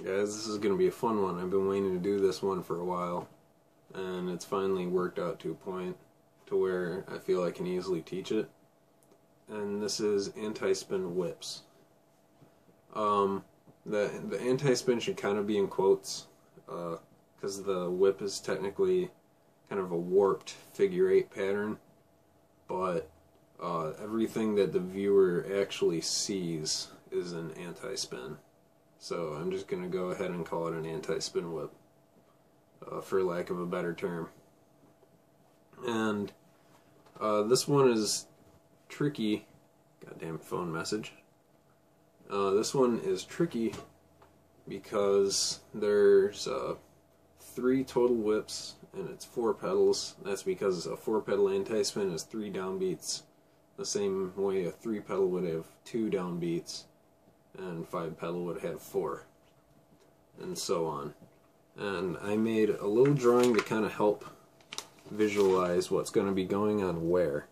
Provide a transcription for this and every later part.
Guys, this is going to be a fun one. I've been waiting to do this one for a while, and it's finally worked out to a point to where I feel I can easily teach it. And this is anti-spin whips. The anti-spin should kind of be in quotes, because the whip is technically kind of a warped figure-8 pattern, but everything that the viewer actually sees is an anti-spin. So I'm just going to go ahead and call it an anti-spin whip, for lack of a better term. And this one is tricky. Goddamn phone message. This one is tricky because there's 3 total whips and it's 4 pedals. That's because a 4-pedal anti-spin is 3 downbeats, the same way a 3-pedal would have 2 downbeats, and 5-pedal would have 4, and so on. And I made a little drawing to kind of help visualize what's going to be going on where.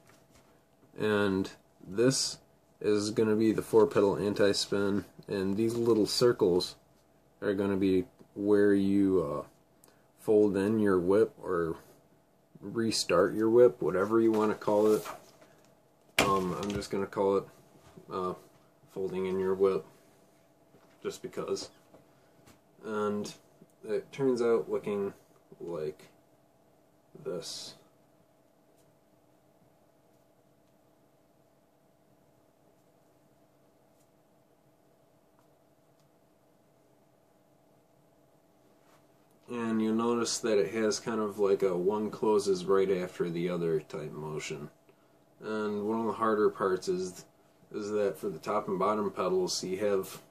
And this is going to be the 4-pedal anti-spin, and these little circles are going to be where you fold in your whip or restart your whip, whatever you want to call it. I'm just going to call it folding in your whip, just because. And it turns out looking like this. And you'll notice that it has kind of like a one closes right after the other type motion. And one of the harder parts is that for the top and bottom pedals, you have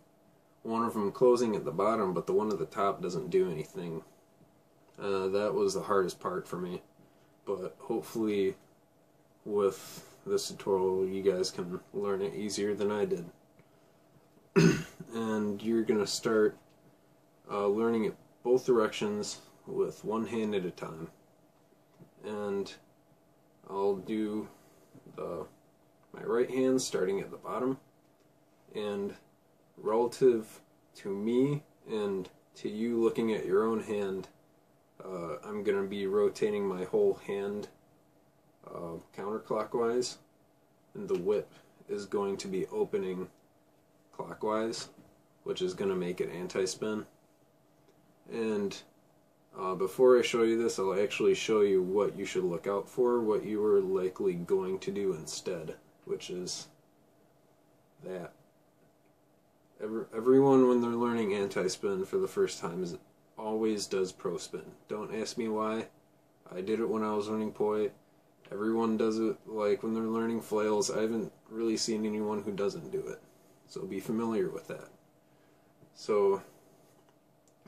one of them closing at the bottom, but the one at the top doesn't do anything. That was the hardest part for me. But hopefully with this tutorial you guys can learn it easier than I did. And you're going to start learning it both directions with one hand at a time. And I'll do my right hand starting at the bottom, and relative to me and to you looking at your own hand, I'm going to be rotating my whole hand counterclockwise, and the whip is going to be opening clockwise, which is going to make it anti-spin. And before I show you this, I'll actually show you what you should look out for, what you are likely going to do instead, which is that. Everyone, when they're learning anti-spin for the first time, always does pro spin. Don't ask me why. I did it when I was learning poi. Everyone does it, like when they're learning flails. I haven't really seen anyone who doesn't do it. So be familiar with that. So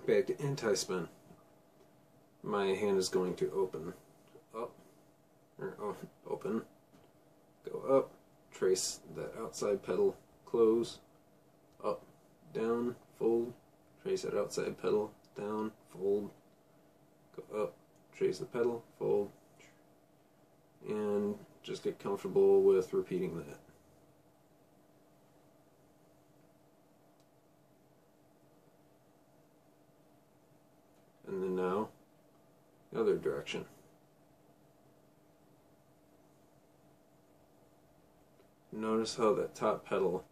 back to anti-spin. My hand is going to open up, or open, go up, trace that outside pedal, close, up, down, fold, trace that outside pedal, down, fold, go up, trace the pedal, fold, and just get comfortable with repeating that. And then now, the other direction. Notice how that top pedal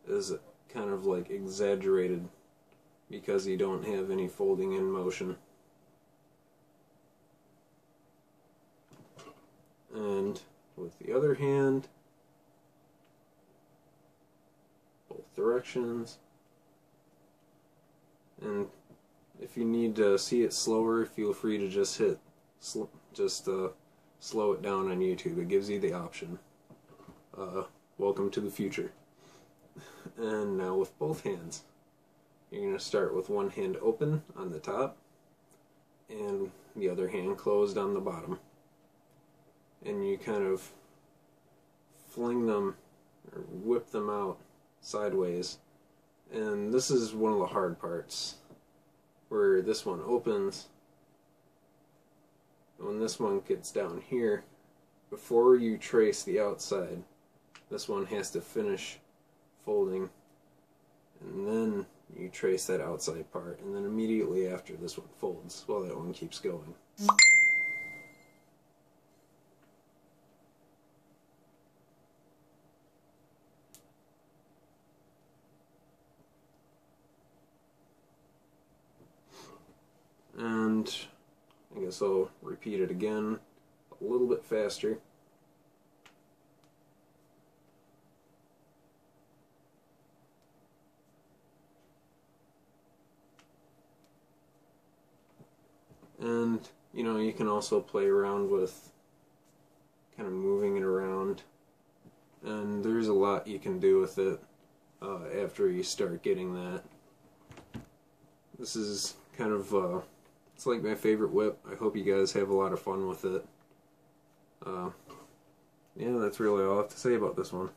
is kind of like exaggerated because you don't have any folding in motion. And with the other hand, both directions. And if you need to see it slower, feel free to just hit slow it down on YouTube. It gives you the option. Welcome to the future. And now with both hands, you're going to start with one hand open on the top and the other hand closed on the bottom. And you kind of fling them or whip them out sideways. And this is one of the hard parts, where this one opens, and when this one gets down here, before you trace the outside, this one has to finish folding, and then you you trace that outside part, and then immediately after this one folds while that one keeps going. And I guess I'll repeat it again a little bit faster. And, you know, you can also play around with kind of moving it around. And there's a lot you can do with it after you start getting that. This is kind of, it's like my favorite whip. I hope you guys have a lot of fun with it. Yeah, that's really all I have to say about this one.